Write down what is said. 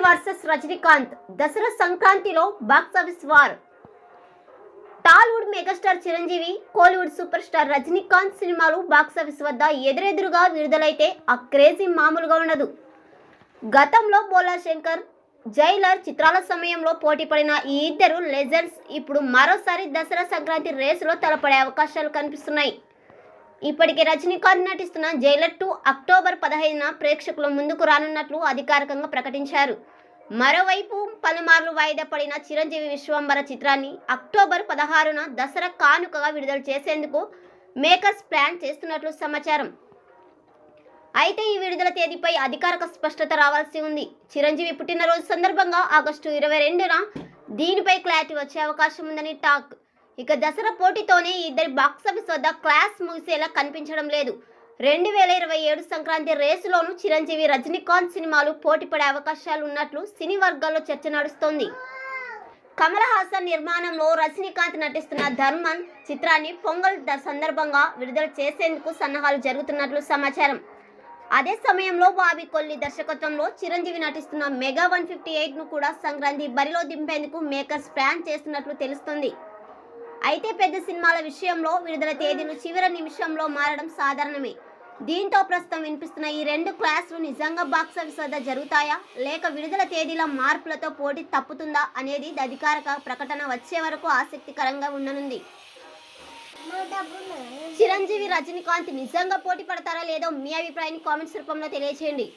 Versus Rajinikanth Dasara సంక్రాంతిలో box office war. Tollywood megastar Chiranjeevi, Kollywood super star Rajinikanth సినిమాలు box office వద్ద ఎదురెదురుగా విడుదలైతే ఆ క్రేజీ మామూలుగా ఉండదు. గతంలో బోలా శంకర్, జైలర్ చిత్రాల సమయంలో పోటీ పడిన ఈ ఇద్దరు లెజెండ్స్ ఇప్పుడు మరోసారి దసరా సంక్రాంతి రేసులో తలపడే అవకాశాలు కనిపిస్తున్నాయి. ఇప్పటికే రజనీకాంత్ నటిస్తున్న జైలర్ 2 అక్టోబర్ 15న ప్రేక్షకుల ముందుకు రానున్నట్లు అధికారికంగా ప్రకటించారు. మరోవైపు పలుమార్లు వాయిదా పడిన చిరంజీవి విశ్వంబర చిత్రాన్ని అక్టోబర్ 16న దసరా కానుకగా విడుదల చేసేందుకు మేకర్స్ ప్లాన్ చేస్తున్నట్లు సమాచారం. అయితే ఈ విడుదల తేదీపై అధికారిక స్పష్టత రావాల్సి ఉంది. చిరంజీవి పుట్టినరోజు సందర్భంగా ఆగస్టు 22న దీనిపై క్లారిటీ వచ్చే అవకాశం ఉందని టాక్. ఇక దసరా పోటీతోనే ఈ ఇద్దరి బాక్సాఫీస్ వద్ద క్లాస్ ముగిసేలా కనిపించడం లేదు. 2027 సంక్రాంతి రేసులోనూ చిరంజీవి, రజనీకాంత్ సినిమాలు పోటీపడే అవకాశాలు ఉన్నట్లు సినీ వర్గాల్లో చర్చ నడుస్తోంది. కమల్ హాసన్ నిర్మాణంలో రజనీకాంత్ నటిస్తున్న ధర్మన్ చిత్రాన్ని పొంగల్ సందర్భంగా విడుదల చేసేందుకు సన్నాహాలు జరుగుతున్నట్లు సమాచారం. అదే సమయంలో బాబీ కొల్లి దర్శకత్వంలో చిరంజీవి నటిస్తున్న మెగా 158ను కూడా సంక్రాంతి బరిలో దింపేందుకు మేకర్స్ ప్లాన్ చేస్తున్నట్లు తెలుస్తుంది. అయితే పెద్ద సినిమాల విషయంలో విడుదల తేదీలు చివరి నిమిషంలో మారడం సాధారణమే. దీంతో ప్రస్తుతం వినిపిస్తున్న ఈ రెండు క్లాసులు నిజంగా బాక్సాఫీస్ వద్ద జరుగుతాయా, లేక విడుదల తేదీల మార్పులతో పోటీ తప్పుతుందా అనేది అధికారిక ప్రకటన వచ్చే వరకు ఆసక్తికరంగా ఉండనుంది. చిరంజీవి, రజనీకాంత్ నిజంగా పోటీ పడతారా లేదో మీ అభిప్రాయాన్ని కామెంట్స్ రూపంలో తెలియజేయండి.